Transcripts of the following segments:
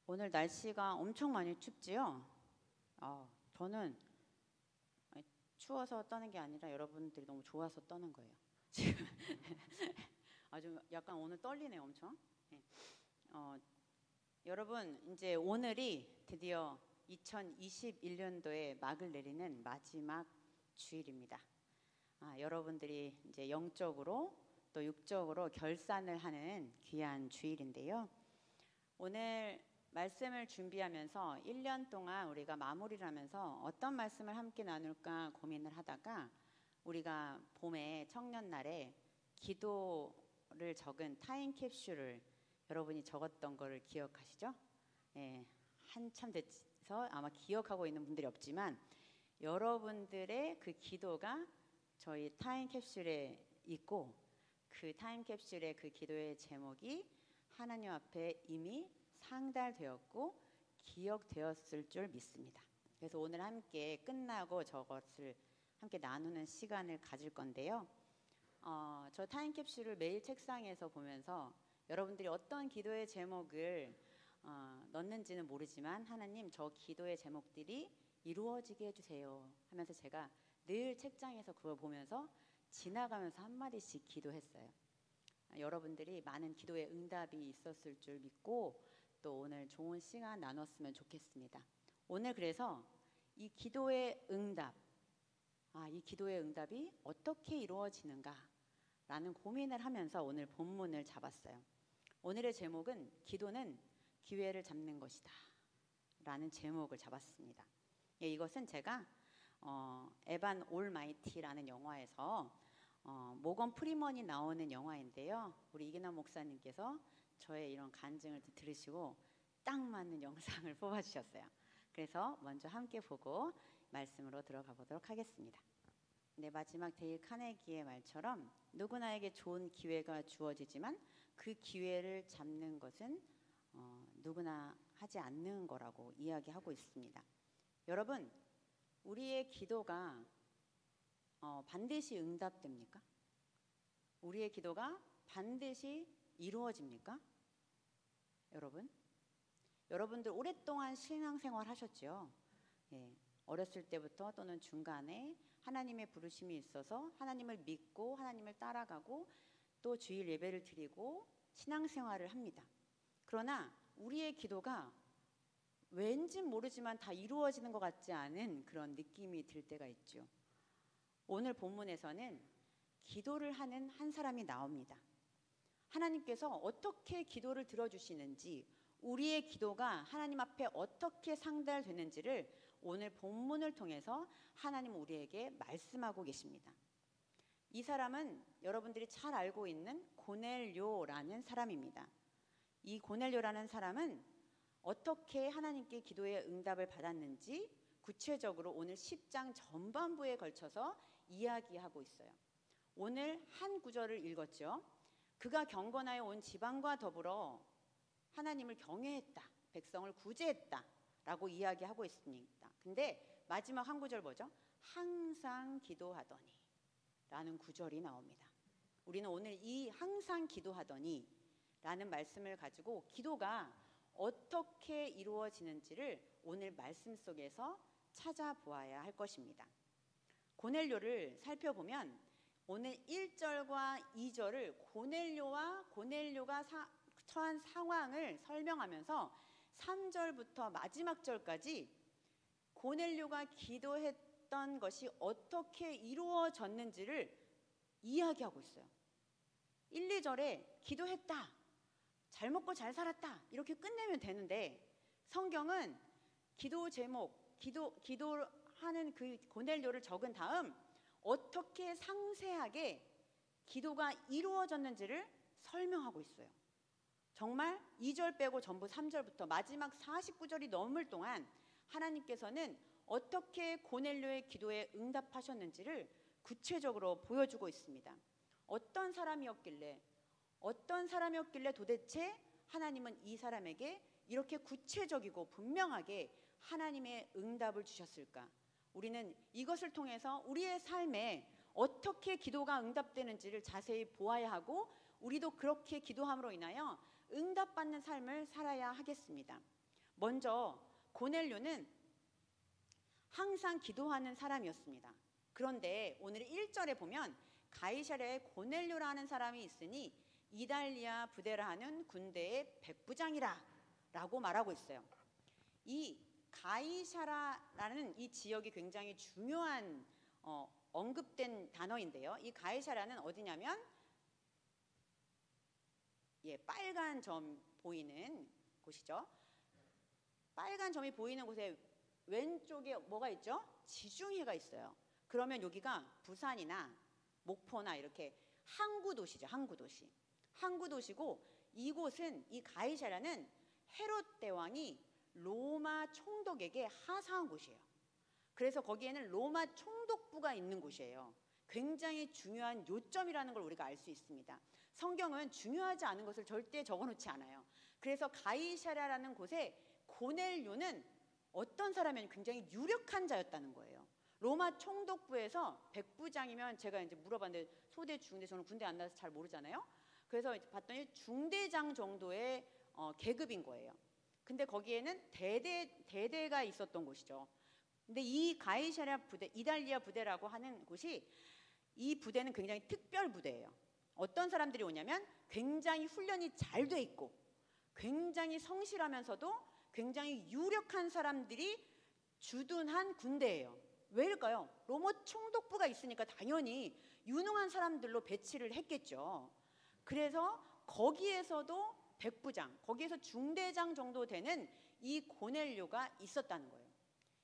오늘 날씨가 엄청 많이 춥지요? 저는 추워서 떠는 게 아니라 여러분들이 너무 좋아서 떠는 거예요. 지금 아주 약간 오늘 떨리네요, 엄청. 네. 여러분, 이제 오늘이 드디어 2021년도에 막을 내리는 마지막 주일입니다. 여러분들이 이제 영적으로 또 육적으로 결산을 하는 귀한 주일인데요. 오늘 말씀을 준비하면서 1년 동안 우리가 마무리를 하면서 어떤 말씀을 함께 나눌까 고민을 하다가 우리가 봄에 청년날에 기도를 적은 타임캡슐을 여러분이 적었던 거를 기억하시죠? 예, 한참 돼서 아마 기억하고 있는 분들이 없지만 여러분들의 그 기도가 저희 타임캡슐에 있고 그 타임캡슐의 그 기도의 제목이 하나님 앞에 이미 상달되었고 기억되었을 줄 믿습니다. 그래서 오늘 함께 끝나고 저것을 함께 나누는 시간을 가질 건데요. 저 타임캡슐을 매일 책상에서 보면서 여러분들이 어떤 기도의 제목을 넣는지는 모르지만 하나님 저 기도의 제목들이 이루어지게 해주세요 하면서 제가 늘 책장에서 그걸 보면서 지나가면서 한마디씩 기도했어요. 여러분들이 많은 기도의 응답이 있었을 줄 믿고 또 오늘 좋은 시간 나눴으면 좋겠습니다. 오늘 그래서 이 기도의 응답, 이 기도의 응답이 어떻게 이루어지는가 라는 고민을 하면서 오늘 본문을 잡았어요. 오늘의 제목은 기도는 기회를 잡는 것이다 라는 제목을 잡았습니다. 이것은 제가 에반 올마이티라는 영화에서 모건 프리먼이 나오는 영화인데요. 우리 이기남 목사님께서 저의 이런 간증을 들으시고 딱 맞는 영상을 뽑아주셨어요. 그래서 먼저 함께 보고 말씀으로 들어가 보도록 하겠습니다. 네, 마지막 데일 카네기의 말처럼 누구나에게 좋은 기회가 주어지지만 그 기회를 잡는 것은 누구나 하지 않는 거라고 이야기하고 있습니다. 여러분, 우리의 기도가 반드시 응답됩니까? 우리의 기도가 반드시 이루어집니까? 여러분들 오랫동안 신앙생활 하셨죠? 예, 어렸을 때부터 또는 중간에 하나님의 부르심이 있어서 하나님을 믿고 하나님을 따라가고 또 주일 예배를 드리고 신앙생활을 합니다. 그러나 우리의 기도가 왠지 모르지만 다 이루어지는 것 같지 않은 그런 느낌이 들 때가 있죠. 오늘 본문에서는 기도를 하는 한 사람이 나옵니다. 하나님께서 어떻게 기도를 들어주시는지 우리의 기도가 하나님 앞에 어떻게 상달되는지를 오늘 본문을 통해서 하나님은 우리에게 말씀하고 계십니다. 이 사람은 여러분들이 잘 알고 있는 고넬료라는 사람입니다. 이 고넬료라는 사람은 어떻게 하나님께 기도의 응답을 받았는지 구체적으로 오늘 10장 전반부에 걸쳐서 이야기하고 있어요. 오늘 한 구절을 읽었죠. 그가 경건하여 온 지방과 더불어 하나님을 경외했다, 백성을 구제했다 라고 이야기하고 있습니다. 근데 마지막 한 구절 뭐죠? 항상 기도하더니 라는 구절이 나옵니다. 우리는 오늘 이 항상 기도하더니 라는 말씀을 가지고 기도가 어떻게 이루어지는지를 오늘 말씀 속에서 찾아보아야 할 것입니다. 고넬료를 살펴보면 오늘 1절과 2절을 고넬료가 처한 상황을 설명하면서 3절부터 마지막 절까지 고넬료가 기도했던 것이 어떻게 이루어졌는지를 이야기하고 있어요. 1, 2절에 기도했다, 잘 먹고 잘 살았다 이렇게 끝내면 되는데 성경은 기도 제목, 기도하는 그 고넬료를 적은 다음 어떻게 상세하게 기도가 이루어졌는지를 설명하고 있어요. 정말 2절 빼고 전부 3절부터 마지막 49절이 넘을 동안 하나님께서는 어떻게 고넬료의 기도에 응답하셨는지를 구체적으로 보여주고 있습니다. 어떤 사람이었길래 도대체 하나님은 이 사람에게 이렇게 구체적이고 분명하게 하나님의 응답을 주셨을까? 우리는 이것을 통해서 우리의 삶에 어떻게 기도가 응답되는지를 자세히 보아야 하고 우리도 그렇게 기도함으로 인하여 응답받는 삶을 살아야 하겠습니다. 먼저 고넬료는 항상 기도하는 사람이었습니다. 그런데 오늘 1절에 보면 가이사랴에 고넬료라는 사람이 있으니 이달리아 부대라 하는 군대의 백부장이라 라고 말하고 있어요. 이 가이사랴라는 이 지역이 굉장히 중요한 언급된 단어인데요. 이 가이사랴는 어디냐면 빨간 점 보이는 곳이죠. 빨간 점이 보이는 곳에 왼쪽에 뭐가 있죠? 지중해가 있어요. 그러면 여기가 부산이나 목포나 이렇게 항구도시죠. 항구도시. 항구도시고 이곳은 이 가이사랴는 헤롯 대왕이 로마 총독에게 하사한 곳이에요. 그래서 거기에는 로마 총독부가 있는 곳이에요. 굉장히 중요한 요점이라는 걸 우리가 알 수 있습니다. 성경은 중요하지 않은 것을 절대 적어놓지 않아요. 그래서 가이사랴라는 곳에 고넬료는 어떤 사람이면 굉장히 유력한 자였다는 거예요. 로마 총독부에서 백부장이면 제가 이제 물어봤는데 소대, 중대, 저는 군대 안 나서 잘 모르잖아요. 그래서 봤더니 중대장 정도의 계급인 거예요. 근데 거기에는 대대가 있었던 곳이죠. 근데 이 가이사랴 부대, 이달리아 부대라고 하는 곳이 이 부대는 굉장히 특별 부대예요. 어떤 사람들이 오냐면 굉장히 훈련이 잘 돼 있고 굉장히 성실하면서도 굉장히 유력한 사람들이 주둔한 군대예요. 왜일까요? 로마 총독부가 있으니까 당연히 유능한 사람들로 배치를 했겠죠. 그래서 거기에서도 백부장, 거기에서 중대장 정도 되는 이 고넬료가 있었다는 거예요.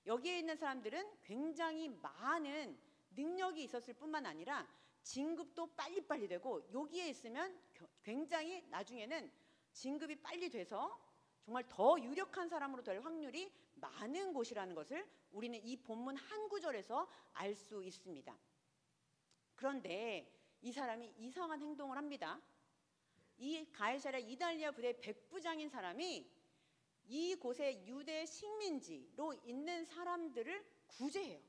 여기에 있는 사람들은 굉장히 많은 능력이 있었을 뿐만 아니라 진급도 빨리빨리 되고 여기에 있으면 굉장히 나중에는 진급이 빨리 돼서 정말 더 유력한 사람으로 될 확률이 많은 곳이라는 것을 우리는 이 본문 한 구절에서 알 수 있습니다. 그런데 이 사람이 이상한 행동을 합니다. 이 가이사랴 이달리아 부대 백부장인 사람이 이곳에 유대 식민지로 있는 사람들을 구제해요.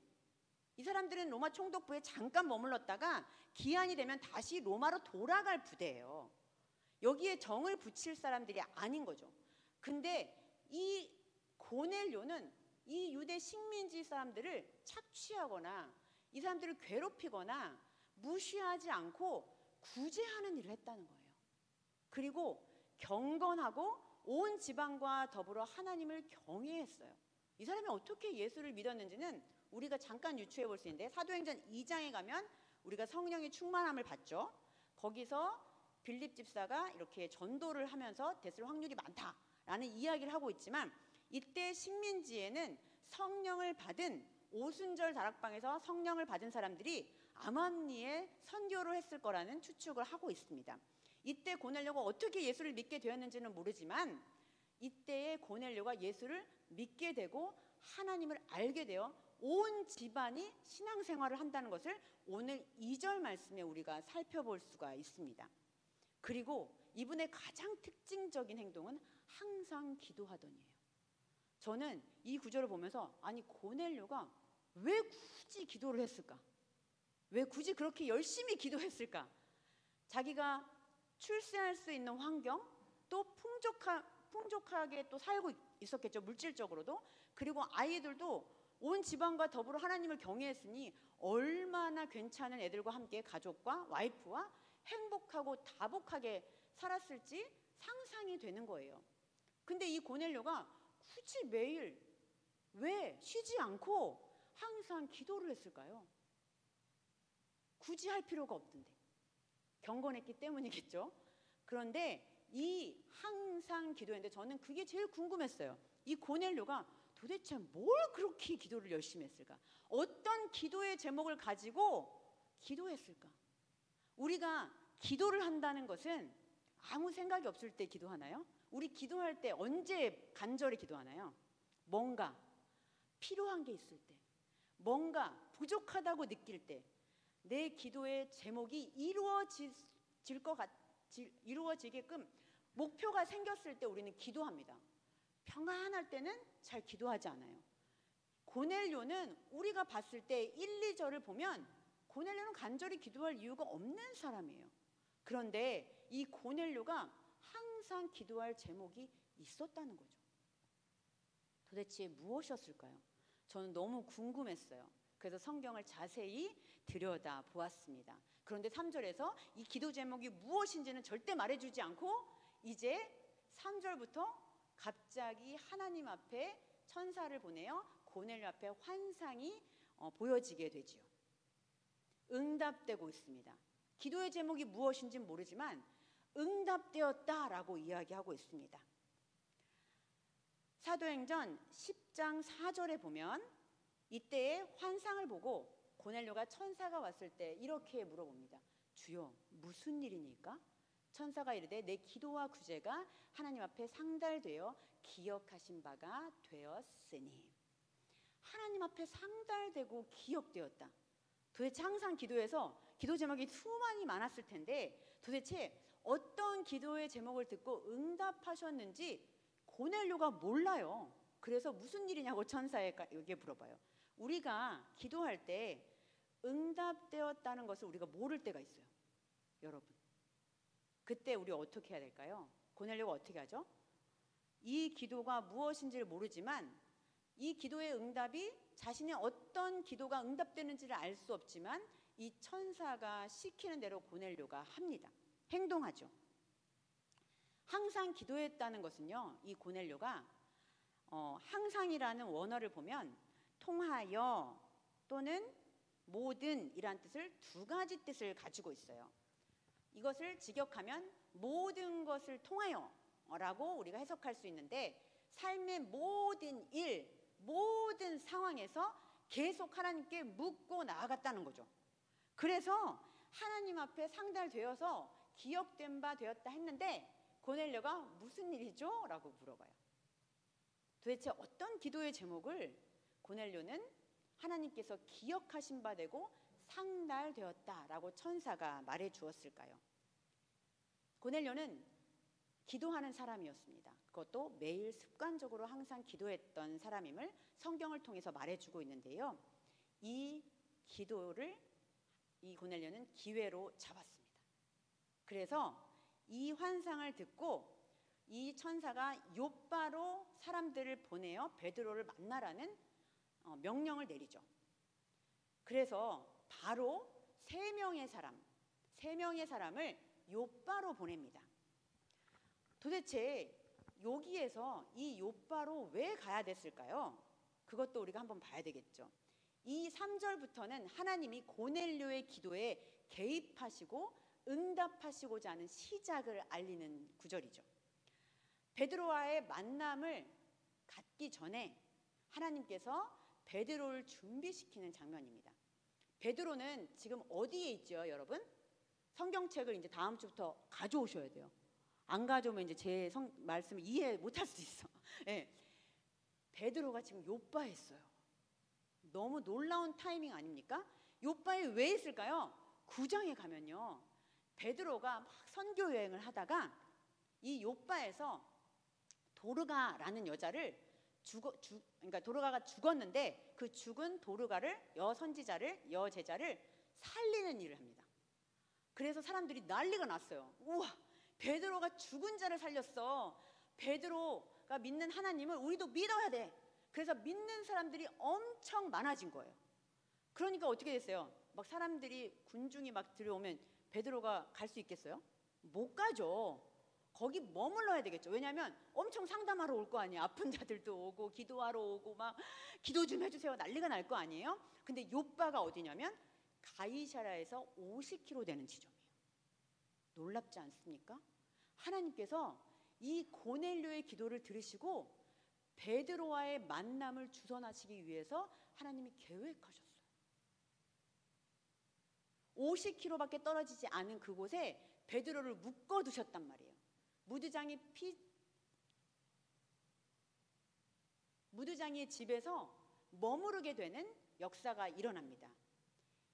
이 사람들은 로마 총독부에 잠깐 머물렀다가 기한이 되면 다시 로마로 돌아갈 부대예요. 여기에 정을 붙일 사람들이 아닌 거죠. 근데 이 고넬료는 이 유대 식민지 사람들을 착취하거나 이 사람들을 괴롭히거나 무시하지 않고 구제하는 일을 했다는 거예요. 그리고 경건하고 온 지방과 더불어 하나님을 경외했어요. 이 사람이 어떻게 예수를 믿었는지는 우리가 잠깐 유추해 볼 수 있는데 사도행전 2장에 가면 우리가 성령의 충만함을 받죠. 거기서 빌립 집사가 이렇게 전도를 하면서 됐을 확률이 많다라는 이야기를 하고 있지만 이때 식민지에는 성령을 받은 오순절 다락방에서 성령을 받은 사람들이 암암리에 선교를 했을 거라는 추측을 하고 있습니다. 이때 고넬료가 어떻게 예수를 믿게 되었는지는 모르지만 이때의 고넬료가 예수를 믿게 되고 하나님을 알게 되어 온 집안이 신앙생활을 한다는 것을 오늘 2절 말씀에 우리가 살펴볼 수가 있습니다. 그리고 이분의 가장 특징적인 행동은 항상 기도하더니예요. 저는 이 구절을 보면서 아니 고넬료가 왜 굳이 기도를 했을까? 왜 굳이 그렇게 열심히 기도했을까? 자기가 출세할 수 있는 환경 또 풍족하게 또 살고 있었겠죠. 물질적으로도. 그리고 아이들도 온 집안과 더불어 하나님을 경외했으니 얼마나 괜찮은 애들과 함께 가족과 와이프와 행복하고 다복하게 살았을지 상상이 되는 거예요. 근데 이 고넬료가 굳이 매일 왜 쉬지 않고 항상 기도를 했을까요? 굳이 할 필요가 없던데. 경건했기 때문이겠죠. 그런데 이 항상 기도했는데 저는 그게 제일 궁금했어요. 이 고넬료가 도대체 뭘 그렇게 기도를 열심히 했을까? 어떤 기도의 제목을 가지고 기도했을까? 우리가 기도를 한다는 것은 아무 생각이 없을 때 기도하나요? 우리 기도할 때 언제 간절히 기도하나요? 뭔가 필요한 게 있을 때, 뭔가 부족하다고 느낄 때, 내 기도의 제목이 이루어지게끔 목표가 생겼을 때 우리는 기도합니다. 평안할 때는 잘 기도하지 않아요. 고넬료는 우리가 봤을 때 1, 2절을 보면 고넬료는 간절히 기도할 이유가 없는 사람이에요. 그런데 이 고넬료가 항상 기도할 제목이 있었다는 거죠. 도대체 무엇이었을까요? 저는 너무 궁금했어요. 그래서 성경을 자세히 들여다 보았습니다. 그런데 3절에서 이 기도 제목이 무엇인지는 절대 말해주지 않고 이제 3절부터 갑자기 하나님 앞에 천사를 보내어 고넬료 앞에 환상이 보여지게 되지요. 응답되고 있습니다. 기도의 제목이 무엇인지 모르지만 응답되었다라고 이야기하고 있습니다. 사도행전 10장 4절에 보면 이때의 환상을 보고 고넬료가 천사가 왔을 때 이렇게 물어봅니다. 주여, 무슨 일이니까? 천사가 이르되 내 기도와 구제가 하나님 앞에 상달되어 기억하신 바가 되었으니. 하나님 앞에 상달되고 기억되었다. 도대체 항상 기도에서 기도 제목이 수많이 많았을 텐데 도대체 어떤 기도의 제목을 듣고 응답하셨는지 고넬료가 몰라요. 그래서 무슨 일이냐고 천사에게 물어봐요. 우리가 기도할 때 응답되었다는 것을 우리가 모를 때가 있어요. 여러분, 그때 우리 어떻게 해야 될까요? 고넬료가 어떻게 하죠? 이 기도가 무엇인지를 모르지만 이 기도의 응답이 자신의 어떤 기도가 응답되는지를 알 수 없지만 이 천사가 시키는 대로 고넬료가 합니다. 행동하죠. 항상 기도했다는 것은요, 이 고넬료가 항상이라는 원어를 보면 통하여 또는 모든 이란 뜻을 두 가지 뜻을 가지고 있어요. 이것을 직역하면 모든 것을 통하여 라고 우리가 해석할 수 있는데 삶의 모든 일, 모든 상황에서 계속 하나님께 묻고 나아갔다는 거죠. 그래서 하나님 앞에 상달되어서 기억된 바 되었다 했는데 고넬료가 무슨 일이죠? 라고 물어봐요. 도대체 어떤 기도의 제목을 고넬료는 하나님께서 기억하신 바 되고 상달되었다라고 천사가 말해 주었을까요? 고넬료는 기도하는 사람이었습니다. 그것도 매일 습관적으로 항상 기도했던 사람임을 성경을 통해서 말해주고 있는데요. 이 기도를 이 고넬료는 기회로 잡았습니다. 그래서 이 환상을 듣고 이 천사가 욥바로 사람들을 보내어 베드로를 만나라는 명령을 내리죠. 그래서 바로 세 명의 사람을 욥바로 보냅니다. 도대체 여기에서 이 욥바로 왜 가야 됐을까요? 그것도 우리가 한번 봐야 되겠죠. 이 3절부터는 하나님이 고넬료의 기도에 개입하시고 응답하시고자 하는 시작을 알리는 구절이죠. 베드로와의 만남을 갖기 전에 하나님께서 베드로를 준비시키는 장면입니다. 베드로는 지금 어디에 있죠, 여러분? 성경책을 이제 다음 주부터 가져오셔야 돼요. 안 가져오면 이제 제 말씀을 이해 못할 수 있어. 네. 베드로가 지금 욥바에 있어요. 너무 놀라운 타이밍 아닙니까? 욥바에 왜 있을까요? 9장에 가면요, 베드로가 막 선교 여행을 하다가 이 욥바에서 도르가라는 여자를 그러니까 도르가가 죽었는데 그 죽은 도르가를 여제자를 살리는 일을 합니다. 그래서 사람들이 난리가 났어요. 우와, 베드로가 죽은 자를 살렸어. 베드로가 믿는 하나님을 우리도 믿어야 돼. 그래서 믿는 사람들이 엄청 많아진 거예요. 그러니까 어떻게 됐어요? 막 사람들이 군중이 막 들어오면 베드로가 갈 수 있겠어요? 못 가죠. 거기 머물러야 되겠죠. 왜냐하면 엄청 상담하러 올 거 아니에요. 아픈 자들도 오고 기도하러 오고 막 기도 좀 해주세요 난리가 날 거 아니에요. 근데 욥바가 어디냐면 가이사랴에서 50km 되는 지점이에요. 놀랍지 않습니까? 하나님께서 이 고넬료의 기도를 들으시고 베드로와의 만남을 주선하시기 위해서 하나님이 계획하셨어요. 50km밖에 떨어지지 않은 그곳에 베드로를 묶어두셨단 말이에요. 무드장이의 집에서 머무르게 되는 역사가 일어납니다.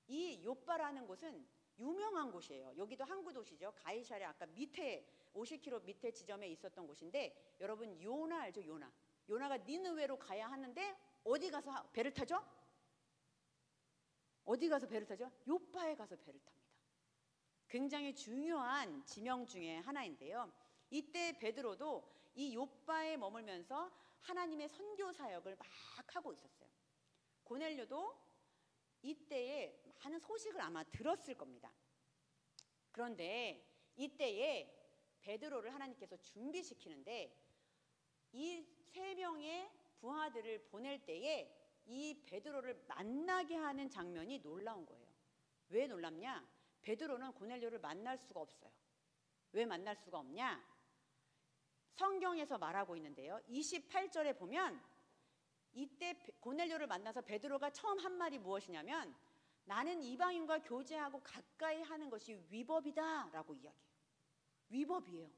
이 욥바라는 곳은 유명한 곳이에요. 여기도 항구 도시죠. 가이사랴 아까 밑에 50km 밑에 지점에 있었던 곳인데 여러분 요나 알죠? 요나가 니느웨로 가야 하는데 어디 가서 배를 타죠? 어디 가서 배를 타죠? 요파에 가서 배를 탑니다. 굉장히 중요한 지명 중에 하나인데요. 이때 베드로도 이 요파에 머물면서 하나님의 선교 사역을 막 하고 있었어요. 고넬료도 이때에 많은 소식을 아마 들었을 겁니다. 그런데 이때에 베드로를 하나님께서 준비시키는데 이 세 명의 부하들을 보낼 때에 이 베드로를 만나게 하는 장면이 놀라운 거예요. 왜 놀랍냐? 베드로는 고넬료를 만날 수가 없어요. 왜 만날 수가 없냐? 성경에서 말하고 있는데요. 28절에 보면 이때 고넬료를 만나서 베드로가 처음 한 말이 무엇이냐면 나는 이방인과 교제하고 가까이 하는 것이 위법이다 라고 이야기해요. 위법이에요.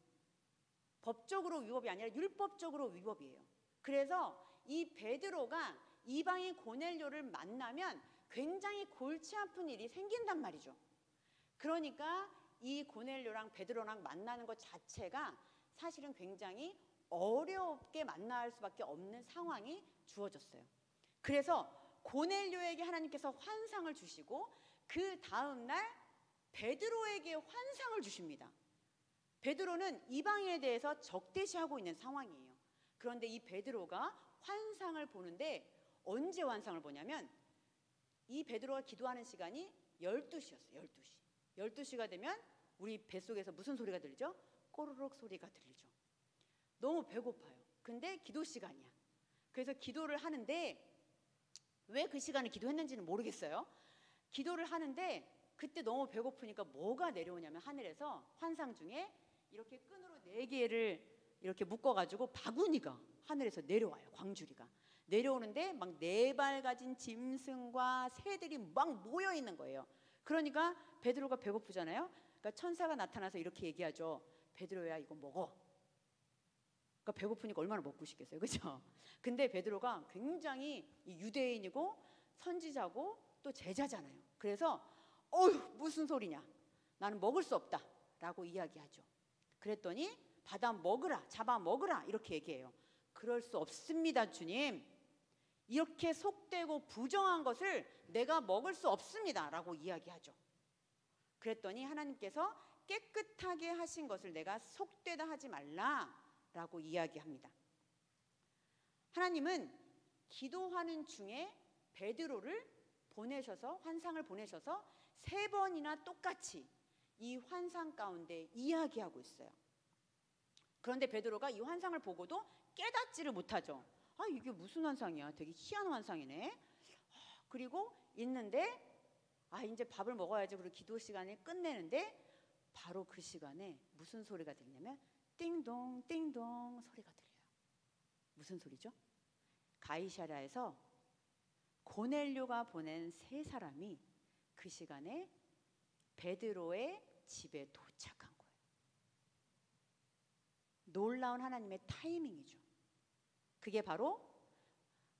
법적으로 위법이 아니라 율법적으로 위법이에요. 그래서 이 베드로가 이방인 고넬료를 만나면 굉장히 골치 아픈 일이 생긴단 말이죠. 그러니까 이 고넬료랑 베드로랑 만나는 것 자체가 사실은 굉장히 어렵게 만날 수밖에 없는 상황이 주어졌어요. 그래서 고넬료에게 하나님께서 환상을 주시고 그 다음 날 베드로에게 환상을 주십니다. 베드로는 이방인에 대해서 적대시하고 있는 상황이에요. 그런데 이 베드로가 환상을 보는데 언제 환상을 보냐면 이 베드로가 기도하는 시간이 12시였어요. 12시. 12시가 되면 우리 뱃속에서 무슨 소리가 들리죠? 꼬르륵 소리가 들리죠. 너무 배고파요. 근데 기도 시간이야. 그래서 기도를 하는데 왜 그 시간에 기도했는지는 모르겠어요. 기도를 하는데 그때 너무 배고프니까 뭐가 내려오냐면 하늘에서 환상 중에 이렇게 끈으로 4개를 이렇게 묶어가지고 바구니가 하늘에서 내려와요. 광주리가 내려오는데 막 4발 가진 짐승과 새들이 막 모여 있는 거예요. 그러니까 베드로가 배고프잖아요. 그러니까 천사가 나타나서 이렇게 얘기하죠. 베드로야 이거 먹어. 그러니까 배고프니까 얼마나 먹고 싶겠어요, 그렇죠? 근데 베드로가 굉장히 유대인이고 선지자고 또 제자잖아요. 그래서 어휴 무슨 소리냐? 나는 먹을 수 없다라고 이야기하죠. 그랬더니 받아 먹으라, 잡아 먹으라 이렇게 얘기해요. 그럴 수 없습니다, 주님. 이렇게 속되고 부정한 것을 내가 먹을 수 없습니다라고 이야기하죠. 그랬더니 하나님께서 깨끗하게 하신 것을 내가 속되다 하지 말라라고 이야기합니다. 하나님은 기도하는 중에 베드로를 보내셔서 환상을 보내셔서 3번이나 똑같이 이 환상 가운데 이야기하고 있어요. 그런데 베드로가 이 환상을 보고도 깨닫지를 못하죠. 아 이게 무슨 환상이야? 되게 희한한 환상이네. 그리고 있는데 이제 밥을 먹어야지. 그리고 기도 시간을 끝내는데 바로 그 시간에 무슨 소리가 들리냐면 띵동 띵동 소리가 들려요. 무슨 소리죠? 가이사랴에서 고넬료가 보낸 3사람이 그 시간에 베드로의 집에 도착한 거예요. 놀라운 하나님의 타이밍이죠. 그게 바로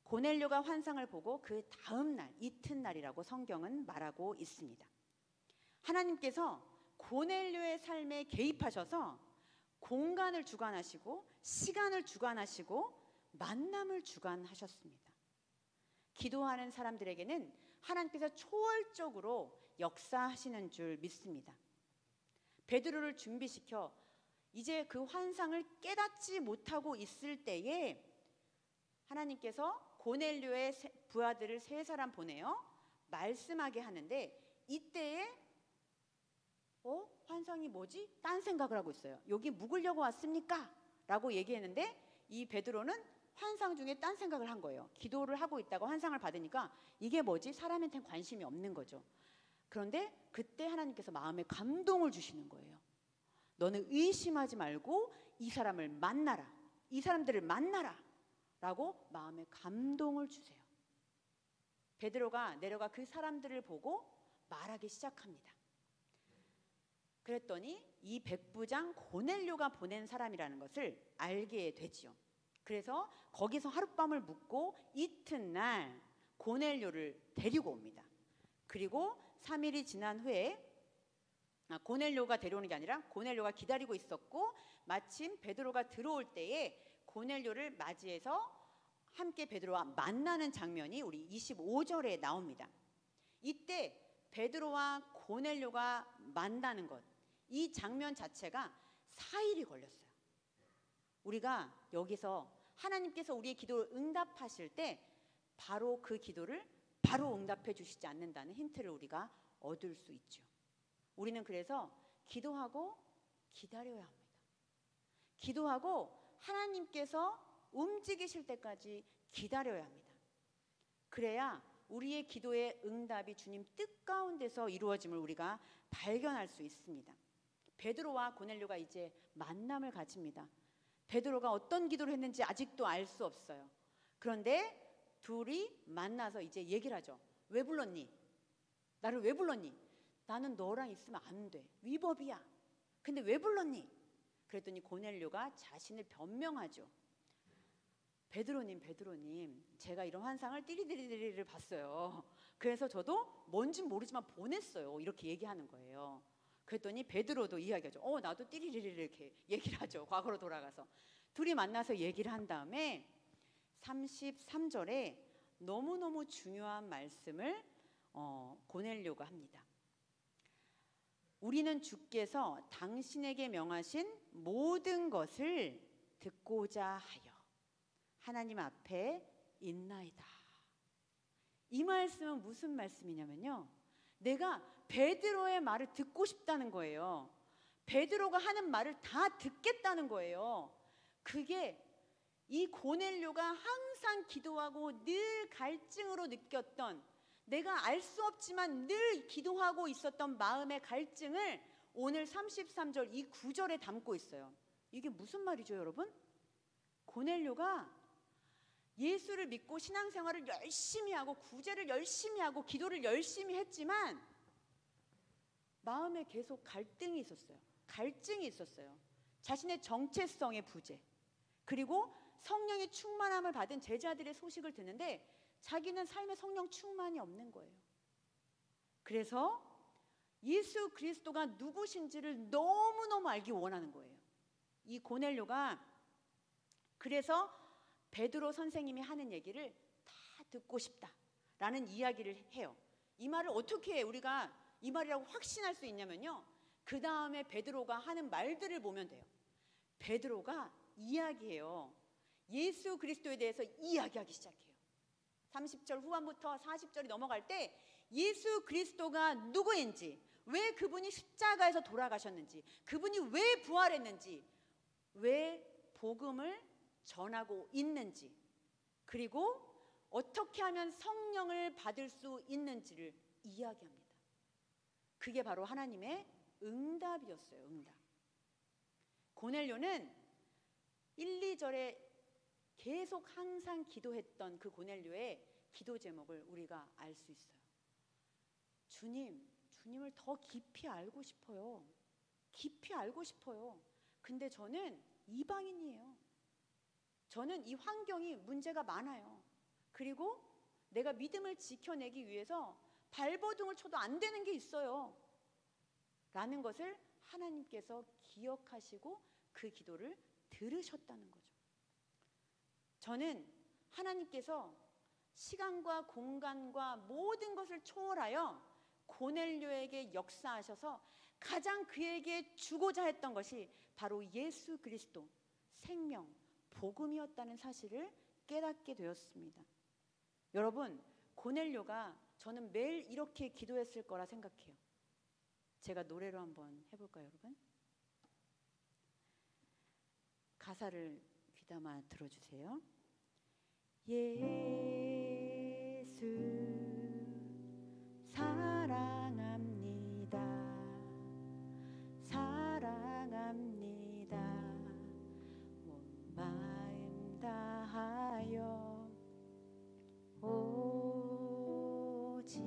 고넬료가 환상을 보고 그 다음 날 이튿날이라고 성경은 말하고 있습니다. 하나님께서 고넬료의 삶에 개입하셔서 공간을 주관하시고 시간을 주관하시고 만남을 주관하셨습니다. 기도하는 사람들에게는 하나님께서 초월적으로 역사하시는 줄 믿습니다. 베드로를 준비시켜 이제 그 환상을 깨닫지 못하고 있을 때에 하나님께서 고넬료의 부하들을 3사람 보내어 말씀하게 하는데 이때에 환상이 뭐지? 딴 생각을 하고 있어요. 여기 묵으려고 왔습니까? 라고 얘기했는데 이 베드로는 환상 중에 딴 생각을 한 거예요. 기도를 하고 있다가 환상을 받으니까 이게 뭐지? 사람한테는 관심이 없는 거죠. 그런데 그때 하나님께서 마음에 감동을 주시는 거예요. 너는 의심하지 말고 이 사람을 만나라. 이 사람들을 만나라. 라고 마음에 감동을 주세요. 베드로가 내려가 그 사람들을 보고 말하기 시작합니다. 그랬더니 이 백부장 고넬료가 보낸 사람이라는 것을 알게 되지요. 그래서 거기서 하룻밤을 묵고 이튿날 고넬료를 데리고 옵니다. 그리고 3일이 지난 후에 고넬료가 데려오는 게 아니라 고넬료가 기다리고 있었고 마침 베드로가 들어올 때에 고넬료를 맞이해서 함께 베드로와 만나는 장면이 우리 25절에 나옵니다. 이때 베드로와 고넬료가 만나는 것, 이 장면 자체가 4일이 걸렸어요. 우리가 여기서 하나님께서 우리의 기도를 응답하실 때 바로 그 기도를 바로 응답해 주시지 않는다는 힌트를 우리가 얻을 수 있죠. 우리는 그래서 기도하고 기다려야 합니다. 기도하고 하나님께서 움직이실 때까지 기다려야 합니다. 그래야 우리의 기도의 응답이 주님 뜻 가운데서 이루어짐을 우리가 발견할 수 있습니다. 베드로와 고넬료가 이제 만남을 가집니다. 베드로가 어떤 기도를 했는지 아직도 알 수 없어요. 그런데 둘이 만나서 이제 얘기를 하죠. 왜 불렀니? 나를 왜 불렀니? 나는 너랑 있으면 안 돼. 위법이야. 근데 왜 불렀니? 그랬더니 고넬료가 자신을 변명하죠. 베드로님, 제가 이런 환상을 띠리리리를 봤어요. 그래서 저도 뭔진 모르지만 보냈어요. 이렇게 얘기하는 거예요. 그랬더니 베드로도 이야기하죠. 나도 띠리리리를 이렇게 얘기를 하죠. 과거로 돌아가서. 둘이 만나서 얘기를 한 다음에 33절에 너무너무 중요한 말씀을 고넬료가 합니다. 우리는 주께서 당신에게 명하신 모든 것을 듣고자 하여 하나님 앞에 있나이다. 이 말씀은 무슨 말씀이냐면요, 내가 베드로의 말을 듣고 싶다는 거예요. 베드로가 하는 말을 다 듣겠다는 거예요. 그게 이 고넬료가 항상 기도하고 늘 갈증으로 느꼈던, 내가 알 수 없지만 늘 기도하고 있었던 마음의 갈증을 오늘 33절 이 9절에 담고 있어요. 이게 무슨 말이죠, 여러분? 고넬료가 예수를 믿고 신앙생활을 열심히 하고 구제를 열심히 하고 기도를 열심히 했지만 마음에 계속 갈등이 있었어요. 갈증이 있었어요. 자신의 정체성의 부재, 그리고 성령의 충만함을 받은 제자들의 소식을 듣는데 자기는 삶에 성령 충만이 없는 거예요. 그래서 예수 그리스도가 누구신지를 너무너무 알기 원하는 거예요. 이 고넬료가 그래서 베드로 선생님이 하는 얘기를 다 듣고 싶다라는 이야기를 해요. 이 말을 어떻게 우리가 이 말이라고 확신할 수 있냐면요, 그 다음에 베드로가 하는 말들을 보면 돼요. 베드로가 이야기해요. 예수 그리스도에 대해서 이야기하기 시작해요. 30절 후반부터 40절이 넘어갈 때 예수 그리스도가 누구인지, 왜 그분이 십자가에서 돌아가셨는지, 그분이 왜 부활했는지, 왜 복음을 전하고 있는지, 그리고 어떻게 하면 성령을 받을 수 있는지를 이야기합니다. 그게 바로 하나님의 응답이었어요. 응답. 고넬료는 1, 2절에 계속 항상 기도했던 그 고넬료의 기도 제목을 우리가 알 수 있어요. 주님을 더 깊이 알고 싶어요. 깊이 알고 싶어요. 근데 저는 이방인이에요. 저는 이 환경이 문제가 많아요. 그리고 내가 믿음을 지켜내기 위해서 발버둥을 쳐도 안 되는 게 있어요. 라는 것을 하나님께서 기억하시고 그 기도를 들으셨다는 거죠. 저는 하나님께서 시간과 공간과 모든 것을 초월하여 고넬료에게 역사하셔서 가장 그에게 주고자 했던 것이 바로 예수 그리스도, 생명, 복음이었다는 사실을 깨닫게 되었습니다. 여러분, 고넬료가 저는 매일 이렇게 기도했을 거라 생각해요. 제가 노래로 한번 해볼까요, 여러분? 가사를 귀담아 들어주세요. 예수 사랑합니다. 사랑합니다. 온 마음 다하여 오직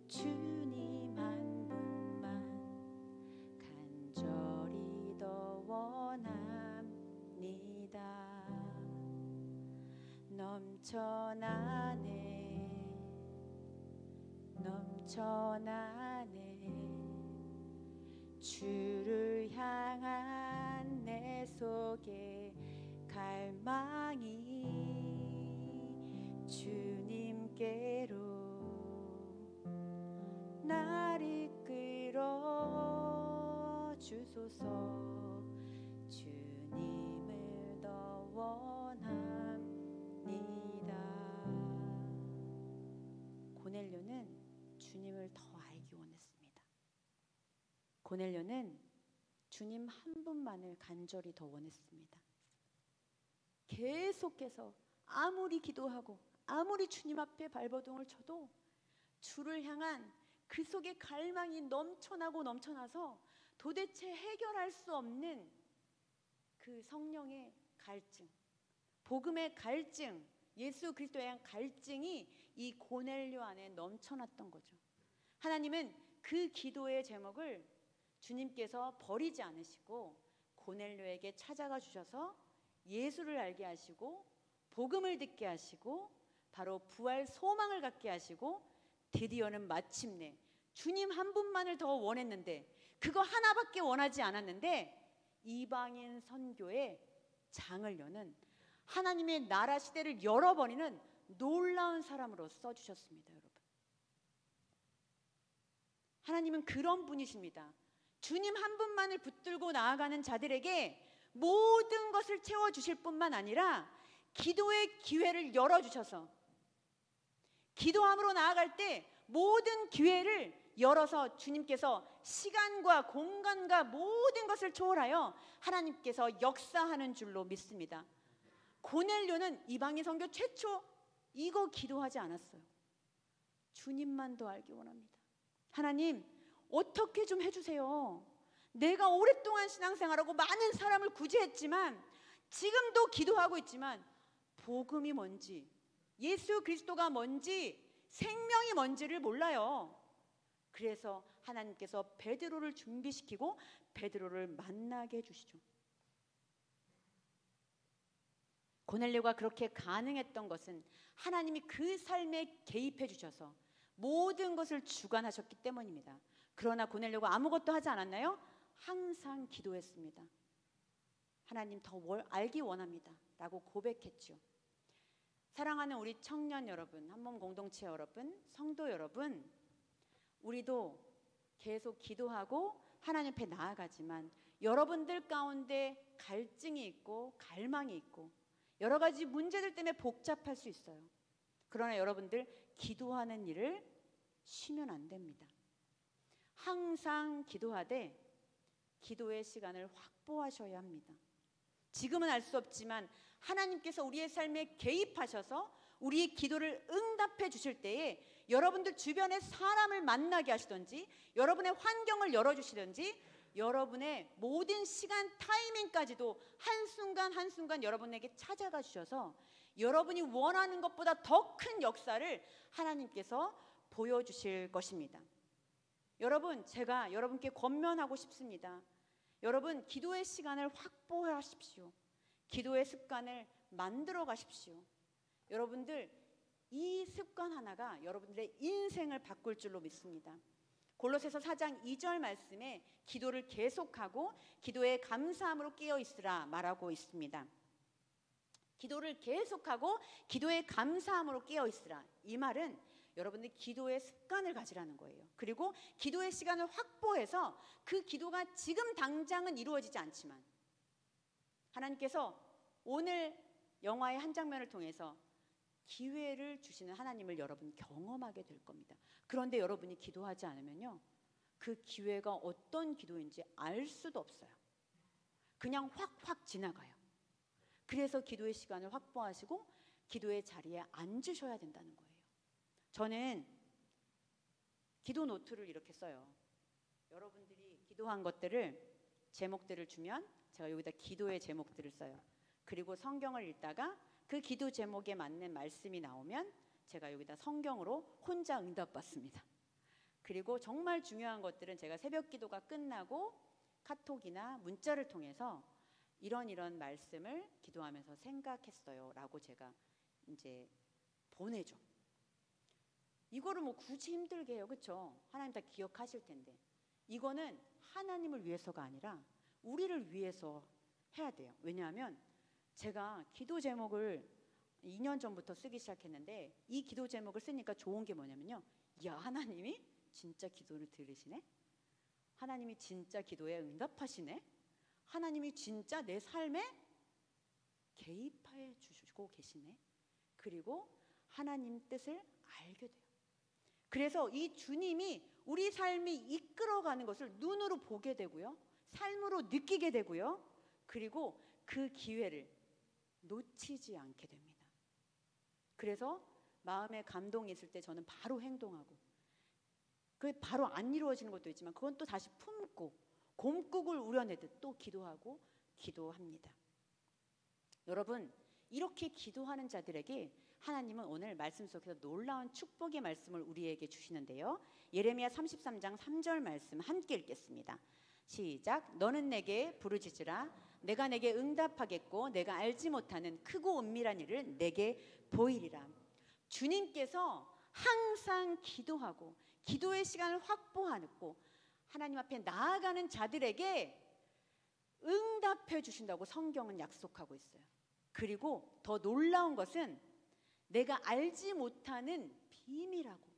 주님 한 분만 간절히 더 원합니다. 넘쳐나네 주를 향한 내 속에 갈망이 주님께로 날 이끌어 주소서. 주님을 더 원합니다. 고넬료는 주님을 더 알기 원했습니다. 고넬료는 주님 한 분만을 간절히 더 원했습니다. 계속해서 아무리 기도하고 아무리 주님 앞에 발버둥을 쳐도 주를 향한 그 속에 갈망이 넘쳐나고 넘쳐나서 도대체 해결할 수 없는 그 성령의 갈증, 복음의 갈증, 예수 그리스도에 대한 갈증이 이 고넬료 안에 넘쳐났던 거죠. 하나님은 그 기도의 제목을 주님께서 버리지 않으시고 고넬료에게 찾아가 주셔서 예수를 알게 하시고 복음을 듣게 하시고 바로 부활 소망을 갖게 하시고 드디어는 마침내 주님 한 분만을 더 원했는데 그거 하나밖에 원하지 않았는데 이방인 선교의 장을 여는 하나님의 나라 시대를 열어버리는 놀라운 사람으로 써주셨습니다. 여러분, 하나님은 그런 분이십니다. 주님 한 분만을 붙들고 나아가는 자들에게 모든 것을 채워주실 뿐만 아니라 기도의 기회를 열어주셔서 기도함으로 나아갈 때 모든 기회를 열어서 주님께서 시간과 공간과 모든 것을 초월하여 하나님께서 역사하는 줄로 믿습니다. 고넬료는 이방인 선교 최초 이거 기도하지 않았어요. 주님만 더 알기 원합니다. 하나님, 어떻게 좀 해주세요. 내가 오랫동안 신앙생활하고 많은 사람을 구제했지만 지금도 기도하고 있지만 복음이 뭔지, 예수 그리스도가 뭔지, 생명이 뭔지를 몰라요. 그래서 하나님께서 베드로를 준비시키고 베드로를 만나게 해주시죠. 고넬료가 그렇게 가능했던 것은 하나님이 그 삶에 개입해 주셔서 모든 것을 주관하셨기 때문입니다. 그러나 고넬료가 아무것도 하지 않았나요? 항상 기도했습니다. 하나님 더 알기 원합니다 라고 고백했죠. 사랑하는 우리 청년 여러분, 한몸 공동체 여러분, 성도 여러분, 우리도 계속 기도하고 하나님 앞에 나아가지만 여러분들 가운데 갈증이 있고 갈망이 있고 여러 가지 문제들 때문에 복잡할 수 있어요. 그러나 여러분들 기도하는 일을 쉬면 안 됩니다. 항상 기도하되 기도의 시간을 확보하셔야 합니다. 지금은 알 수 없지만 하나님께서 우리의 삶에 개입하셔서 우리의 기도를 응답해 주실 때에 여러분들 주변에 사람을 만나게 하시든지 여러분의 환경을 열어주시든지 여러분의 모든 시간 타이밍까지도 한순간 한순간 여러분에게 찾아가 주셔서 여러분이 원하는 것보다 더 큰 역사를 하나님께서 보여주실 것입니다. 여러분, 제가 여러분께 권면하고 싶습니다. 여러분, 기도의 시간을 확보하십시오. 기도의 습관을 만들어 가십시오. 여러분들 이 습관 하나가 여러분들의 인생을 바꿀 줄로 믿습니다. 골로새서 4장 2절 말씀에 기도를 계속하고 기도에 감사함으로 깨어 있으라 말하고 있습니다. 기도를 계속하고 기도에 감사함으로 깨어 있으라. 이 말은 여러분들이 기도의 습관을 가지라는 거예요. 그리고 기도의 시간을 확보해서 그 기도가 지금 당장은 이루어지지 않지만 하나님께서 오늘 영화의 한 장면을 통해서 기회를 주시는 하나님을 여러분 경험하게 될 겁니다. 그런데 여러분이 기도하지 않으면요, 그 기회가 어떤 기도인지 알 수도 없어요. 그냥 확확 지나가요. 그래서 기도의 시간을 확보하시고 기도의 자리에 앉으셔야 된다는 거예요. 저는 기도 노트를 이렇게 써요. 여러분들이 기도한 것들을 제목들을 주면 제가 여기다 기도의 제목들을 써요. 그리고 성경을 읽다가 그 기도 제목에 맞는 말씀이 나오면 제가 여기다 성경으로 혼자 응답받습니다. 그리고 정말 중요한 것들은 제가 새벽 기도가 끝나고 카톡이나 문자를 통해서 이런 말씀을 기도하면서 생각했어요 라고 제가 이제 보내줘. 이거를 뭐 굳이 힘들게 해요. 그렇죠? 하나님 다 기억하실 텐데. 이거는 하나님을 위해서가 아니라 우리를 위해서 해야 돼요. 왜냐하면 제가 기도 제목을 2년 전부터 쓰기 시작했는데 이 기도 제목을 쓰니까 좋은 게 뭐냐면요, 야, 하나님이 진짜 기도를 들으시네? 하나님이 진짜 기도에 응답하시네? 하나님이 진짜 내 삶에 개입해 주시고 계시네? 그리고 하나님 뜻을 알게 돼요. 그래서 이 주님이 우리 삶이 이끌어가는 것을 눈으로 보게 되고요, 삶으로 느끼게 되고요, 그리고 그 기회를 놓치지 않게 됩니다. 그래서 마음에 감동이 있을 때 저는 바로 행동하고, 그게 바로 안 이루어지는 것도 있지만 그건 또 다시 품고 곰국을 우려내듯 또 기도합니다. 여러분, 이렇게 기도하는 자들에게 하나님은 오늘 말씀 속에서 놀라운 축복의 말씀을 우리에게 주시는데요, 예레미야 33장 3절 말씀 함께 읽겠습니다. 시작. 너는 내게 부르짖으라. 내가 내게 응답하겠고 내가 알지 못하는 크고 은밀한 일을 내게 보이리라. 주님께서 항상 기도하고 기도의 시간을 확보하고 하나님 앞에 나아가는 자들에게 응답해 주신다고 성경은 약속하고 있어요. 그리고 더 놀라운 것은 내가 알지 못하는 비밀하고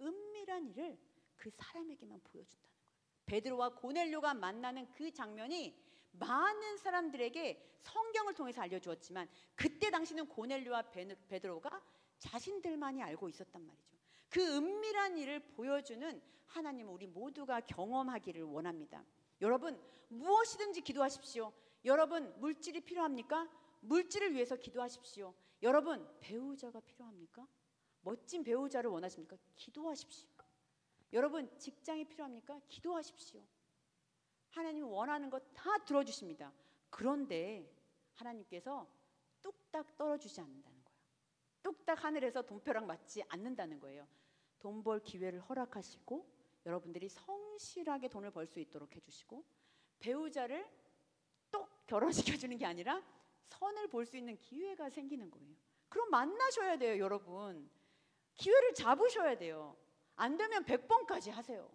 은밀한 일을 그 사람에게만 보여준다는 거예요. 베드로와 고넬료가 만나는 그 장면이 많은 사람들에게 성경을 통해서 알려주었지만 그때 당시는 고넬료와 베드로가 자신들만이 알고 있었단 말이죠. 그 은밀한 일을 보여주는 하나님은 우리 모두가 경험하기를 원합니다. 여러분, 무엇이든지 기도하십시오. 여러분, 물질이 필요합니까? 물질을 위해서 기도하십시오. 여러분, 배우자가 필요합니까? 멋진 배우자를 원하십니까? 기도하십시오. 여러분, 직장이 필요합니까? 기도하십시오. 하나님이 원하는 것 다 들어주십니다. 그런데 하나님께서 뚝딱 떨어주지 않는다는 거예요. 뚝딱 하늘에서 돈벼락 맞지 않는다는 거예요. 돈 벌 기회를 허락하시고 여러분들이 성실하게 돈을 벌 수 있도록 해주시고, 배우자를 똑 결혼시켜주는 게 아니라 선을 볼 수 있는 기회가 생기는 거예요. 그럼 만나셔야 돼요. 여러분, 기회를 잡으셔야 돼요. 안 되면 100번까지 하세요.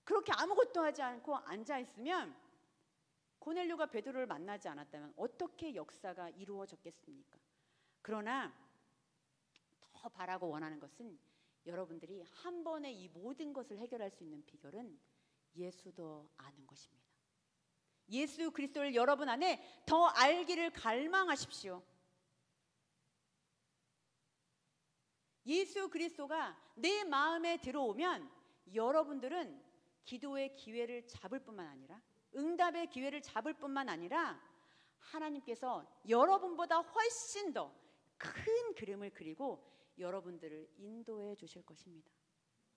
그렇게 아무것도 하지 않고 앉아있으면 고넬료가 베드로를 만나지 않았다면 어떻게 역사가 이루어졌겠습니까? 그러나 더 바라고 원하는 것은 여러분들이 한 번에 이 모든 것을 해결할 수 있는 비결은 예수도 아는 것입니다. 예수 그리스도를 여러분 안에 더 알기를 갈망하십시오. 예수 그리스도가 내 마음에 들어오면 여러분들은 기도의 기회를 잡을 뿐만 아니라, 응답의 기회를 잡을 뿐만 아니라 하나님께서 여러분보다 훨씬 더 큰 그림을 그리고 여러분들을 인도해 주실 것입니다.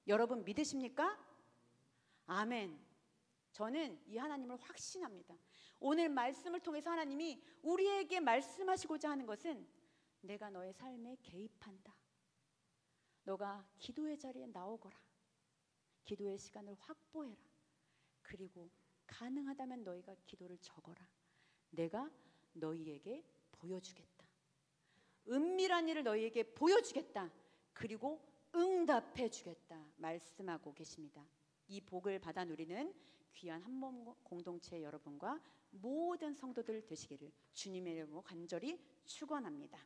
여러분 믿으십니까? 아멘. 저는 이 하나님을 확신합니다. 오늘 말씀을 통해서 하나님이 우리에게 말씀하시고자 하는 것은 내가 너의 삶에 개입한다. 너가 기도의 자리에 나오거라. 기도의 시간을 확보해라. 그리고 가능하다면 너희가 기도를 적어라. 내가 너희에게 보여주겠다. 은밀한 일을 너희에게 보여주겠다. 그리고 응답해 주겠다 말씀하고 계십니다. 이 복을 받아 누리는 귀한 한몸 공동체 여러분과 모든 성도들 되시기를 주님의 이름으로 간절히 축원합니다.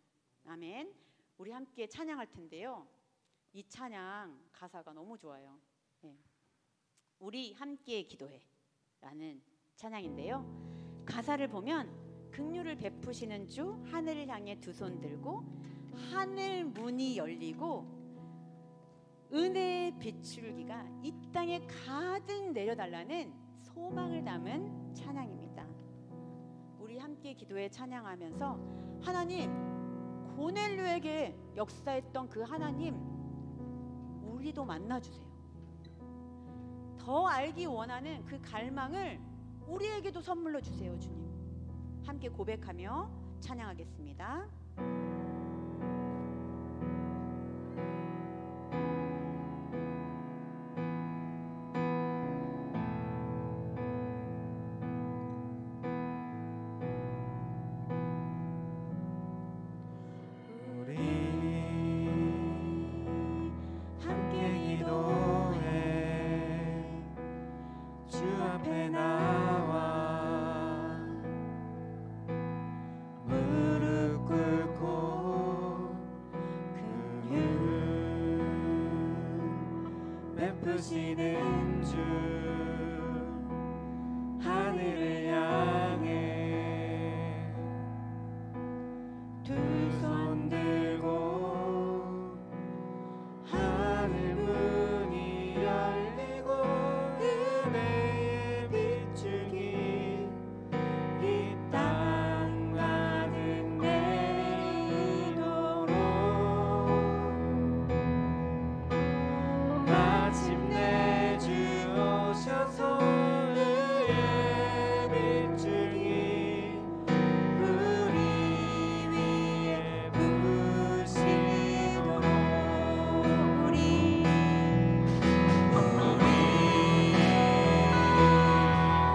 아멘. 우리 함께 찬양할 텐데요, 이 찬양 가사가 너무 좋아요. 네. 우리 함께 기도해 라는 찬양인데요, 가사를 보면 긍휼을 베푸시는 주 하늘을 향해 두 손 들고 하늘 문이 열리고 은혜의 비출기가 이 땅에 가득 내려달라는 소망을 담은 찬양입니다. 우리 함께 기도에 찬양하면서 하나님, 고넬료에게 역사했던 그 하나님 우리도 만나주세요. 더 알기 원하는 그 갈망을 우리에게도 선물로 주세요. 주님, 함께 고백하며 찬양하겠습니다. 베푸시는 주 하늘을 향해 두 손 들고 하늘 문이 열리고 은혜의 빗줄기 이 땅 가득 내리도록 마침내 주 오셔서 의의 빗줄기 우리 위에 부으시도록 우리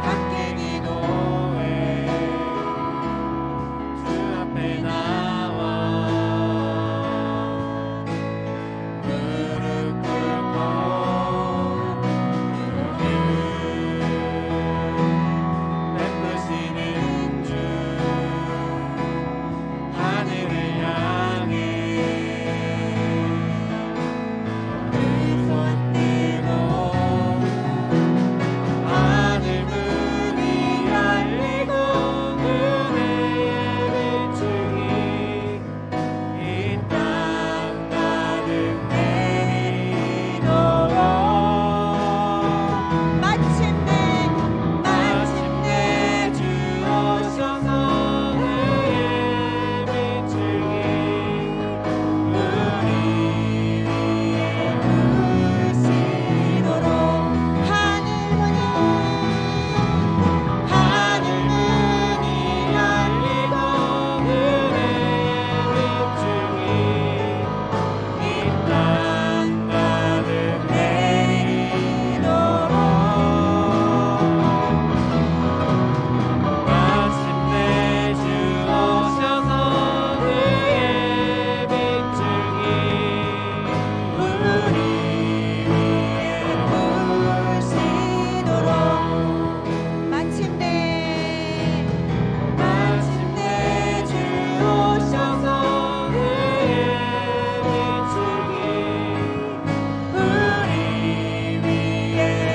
함께 기도해 주 앞에 나와 무릎 꿇고 베푸시는 주 하늘을 향해 두 손 들고 하늘 문이 열리고 은혜의 빗줄기 이 땅 가득 내리도록 마침내 주 오셔서 의의 빗줄기 우리 위에 부으시도록 하늘 문이 열리고 은혜의 빗줄기 이 땅 가득 내리도록 마침내 주 오셔서 의의 빗줄기 우리 위에 부으시도록 마침내 주 오셔서 의의 빗줄기 우리 위에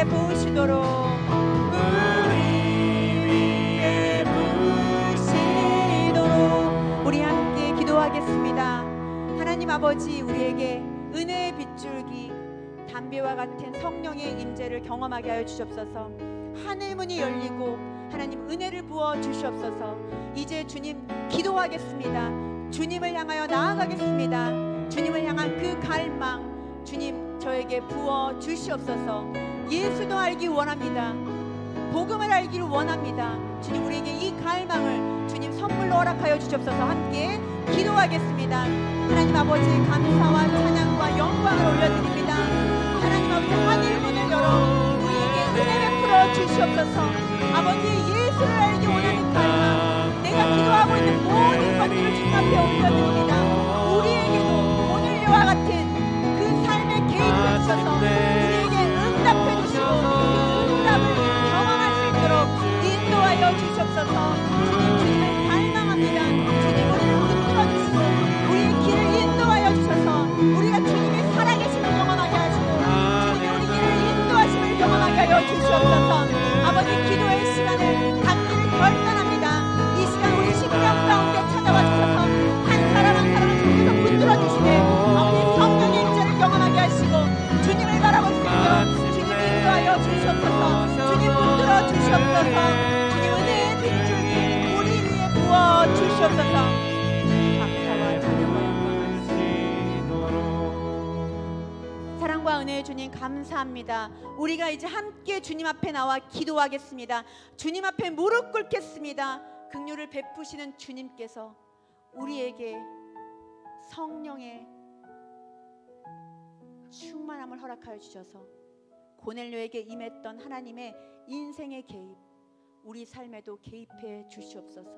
부으시도록 우리 위에 부으시도록 우리 함께 기도하겠습니다. 하나님 아버지, 우리에게 은혜의 빗줄기 담배와 같은 성령의 임재를 경험하게 하여 주시옵소서. 하늘 문이 열리고 하나님 은혜를 부어 주시옵소서. 이제 주님 기도하겠습니다. 주님을 향하여 나아가겠습니다. 주님을 향한 그 갈망 주님 저에게 부어 주시옵소서. 예수도 알기 원합니다. 복음을 알기를 원합니다. 주님 우리에게 이 갈망을 주님 선물로 허락하여 주시옵소서. 함께 기도하겠습니다. 하나님 아버지 감사와 찬양과 영광을 올려드립니다. 하나님 아버지 하늘 문을 열어 우리에게 은혜 베풀어 주시옵소서. 아버지 예수를 알기 원하는 갈망, 내가 기도하고 있는 모든 것들을 주님 앞에 올려드립니다. 우리에게도 오늘과 같은 그 삶에 개입해 주셔서 우리에게 응답해 주시고 그 응답을 경험할 수 있도록 인도하여 주시옵소서. 주님을 갈망합니다. 주님 우리를 붙들어 주시고 우리의 길을 인도하여 주셔서 우리가 주님의 살아계심을 경험하게 하시고 주님의 우리 길을 인도하심을 경험하게 하여 주시옵소서. 아버지 기도의 시간을 갖기를 결단합니다. 이 시간 우리 심령 가운데 찾아와 주셔서 한 사람 한 사람을 주께서 붙들어 주시되 아버지 성령의 임재를 경험하게 하시고 주님을 바라볼 수 있도록 주님 인도하여 주시옵소서. 주님 붙들어 주시옵소서. 주님 은혜의 빗줄기 우리 위에 부어 주시옵소서. 감사와 찬양과 영광을 사랑과 은혜의 주님 감사합니다. 우리가 이제 함께 주님 앞에 나와 기도하겠습니다. 주님 앞에 무릎 꿇겠습니다. 긍휼을 베푸시는 주님께서 우리에게 성령의 충만함을 허락하여 주셔서 고넬료에게 임했던 하나님의 인생의 개입, 우리 삶에도 개입해 주시옵소서.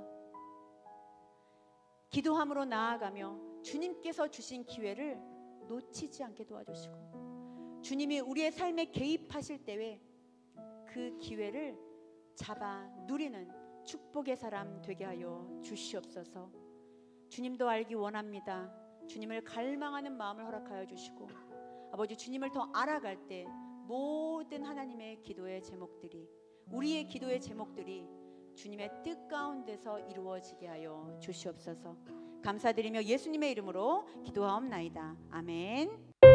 기도함으로 나아가며 주님께서 주신 기회를 놓치지 않게 도와주시고 주님이 우리의 삶에 개입하실 때에 그 기회를 잡아 누리는 축복의 사람 되게 하여 주시옵소서. 주님도 알기 원합니다. 주님을 갈망하는 마음을 허락하여 주시고 아버지 주님을 더 알아갈 때 모든 하나님의 기도의 제목들이 우리의 기도의 제목들이 주님의 뜻 가운데서 이루어지게 하여 주시옵소서. 감사드리며 예수님의 이름으로 기도하옵나이다. 아멘.